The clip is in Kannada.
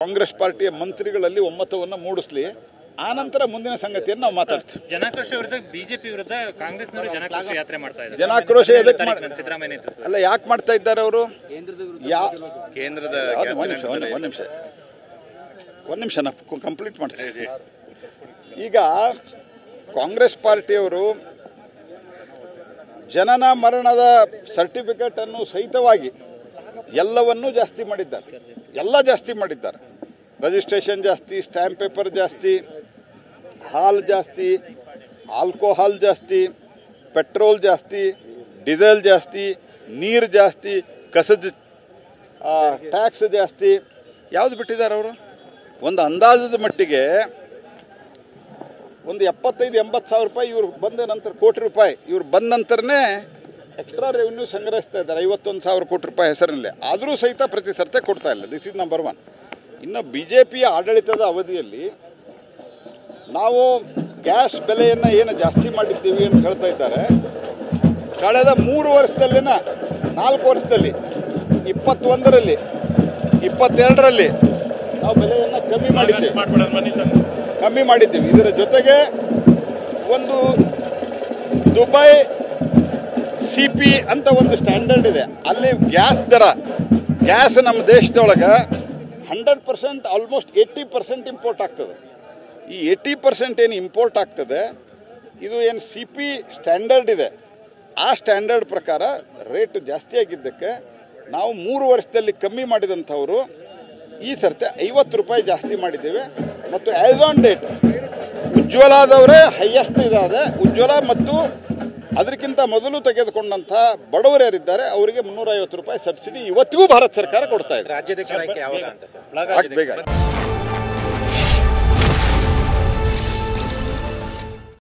ಕಾಂಗ್ರೆಸ್ ಪಾರ್ಟಿಯ ಮಂತ್ರಿಗಳಲ್ಲಿ ಒಮ್ಮತವನ್ನು ಮೂಡಿಸಲಿ, ಆನಂತರ ಮುಂದಿನ ಸಂಗತಿಯನ್ನು ನಾವು ಮಾತಾಡ್ತೀವಿ. ಜನಾಕ್ರೋಶ ವಿರುದ್ಧ ಬಿಜೆಪಿ ವಿರುದ್ಧ ಕಾಂಗ್ರೆಸ್ನವರು ಜನಾಕ್ರೋಶ ಯಾತ್ರೆ ಮಾಡ್ತಾ ಇದ್ದಾರೆ. ಜನಾಕ್ರೋಶ ಸಿದ್ದರಾಮಯ್ಯ ನೇತೃತ್ವ ಅಲ್ಲ, ಯಾಕೆ ಮಾಡ್ತಾ ಇದ್ದಾರೆ ಅವರು? ಕೇಂದ್ರದ ಒಂದು ನಿಮಿಷ ನಾವು ಕಂಪ್ಲೀಟ್ ಮಾಡ್ತೀವಿ. ಈಗ ಕಾಂಗ್ರೆಸ್ ಪಾರ್ಟಿಯವರು ಜನನ ಮರಣದ ಸರ್ಟಿಫಿಕೇಟ್ ಅನ್ನು ಸಹಿತವಾಗಿ ಎಲ್ಲವನ್ನೂ ಜಾಸ್ತಿ ಮಾಡಿದ್ದಾರೆ. ಎಲ್ಲ ಜಾಸ್ತಿ ಮಾಡಿದ್ದಾರೆ. ರಿಜಿಸ್ಟ್ರೇಷನ್ ಜಾಸ್ತಿ, ಸ್ಟ್ಯಾಂಪ್ ಪೇಪರ್ ಜಾಸ್ತಿ, ಹಾಲ್ ಜಾಸ್ತಿ, ಆಲ್ಕೋಹಾಲ್ ಜಾಸ್ತಿ, ಪೆಟ್ರೋಲ್ ಜಾಸ್ತಿ, ಡೀಸೆಲ್ ಜಾಸ್ತಿ, ನೀರು ಜಾಸ್ತಿ, ಕಸದ ಟ್ಯಾಕ್ಸ್ ಜಾಸ್ತಿ. ಯಾವುದು ಬಿಟ್ಟಿದ್ದಾರೆ ಅವರು? ಒಂದು ಅಂದಾಜದ ಮಟ್ಟಿಗೆ ಒಂದು 75-80 ಸಾವಿರ ರೂಪಾಯಿ ಇವ್ರು ಬಂದ ನಂತರ, ಕೋಟಿ ರೂಪಾಯಿ ಇವ್ರು ಬಂದ ನಂತರನೇ ಎಕ್ಸ್ಟ್ರಾ ರೆವಿನ್ಯೂ ಸಂಗ್ರಹಿಸ್ತಾ ಇದ್ದಾರೆ. 51,000 ಕೋಟಿ ರೂಪಾಯಿ ಹೆಸರಿನಲ್ಲಿ. ಆದರೂ ಸಹಿತ ಪ್ರತಿ ಸರ್ತೆ ಕೊಡ್ತಾ ಇಲ್ಲ. This is number 1. ಇನ್ನು BJPಯ ಆಡಳಿತದ ಅವಧಿಯಲ್ಲಿ ನಾವು ಗ್ಯಾಸ್ ಬೆಲೆಯನ್ನು ಏನು ಜಾಸ್ತಿ ಮಾಡಿದ್ದೀವಿ ಅಂತ ಹೇಳ್ತಾ ಇದ್ದಾರೆ. ಕಳೆದ 3 ವರ್ಷದಲ್ಲಿನ 4 ವರ್ಷದಲ್ಲಿ 21ರಲ್ಲಿ 22ರಲ್ಲಿ ನಾವು ಬೆಲೆಯನ್ನು ಕಮ್ಮಿ ಮಾಡಿದ್ದೀವಿ. ಇದರ ಜೊತೆಗೆ ಒಂದು ದುಬೈ CP ಅಂತ ಒಂದು ಸ್ಟ್ಯಾಂಡರ್ಡ್ ಇದೆ. ಅಲ್ಲಿ ಗ್ಯಾಸ್ ನಮ್ಮ ದೇಶದೊಳಗೆ 100% ಆಲ್ಮೋಸ್ಟ್ 80% ಇಂಪೋರ್ಟ್ ಆಗ್ತದೆ. ಈ 80% ಏನು ಇಂಪೋರ್ಟ್ ಆಗ್ತದೆ, ಇದು ಏನು CP ಸ್ಟ್ಯಾಂಡರ್ಡ್ ಇದೆ, ಆ ಸ್ಟ್ಯಾಂಡರ್ಡ್ ಪ್ರಕಾರ ರೇಟ್ ಜಾಸ್ತಿ ಆಗಿದ್ದಕ್ಕೆ ನಾವು 3 ವರ್ಷದಲ್ಲಿ ಕಮ್ಮಿ ಮಾಡಿದಂಥವರು ಈ ಸರ್ತೆ 50 ರೂಪಾಯಿ ಜಾಸ್ತಿ ಮಾಡಿದ್ದೇವೆ. ಮತ್ತು ಆ್ಯಸ್ ಆನ್ ಡೇಟ್ ಉಜ್ವಲದವರೇ ಹೈಯೆಸ್ಟ್ ಇದಾದೆ. ಉಜ್ವಲ ಮತ್ತು ಅದಕ್ಕಿಂತ ಮೊದಲು ತೆಗೆದುಕೊಂಡಂಥ ಬಡವರು ಯಾರಿದ್ದಾರೆ ಅವರಿಗೆ 350 ರೂಪಾಯಿ ಸಬ್ಸಿಡಿ ಇವತ್ತಿಗೂ ಭಾರತ ಸರ್ಕಾರ ಕೊಡ್ತಾ ಇದೆ. ರಾಜ್ಯಾಧ್ಯಕ್ಷ ಆಯ್ಕೆ ಯಾವಾಗ ಅಂತ ಸರ್? ಬೇಗ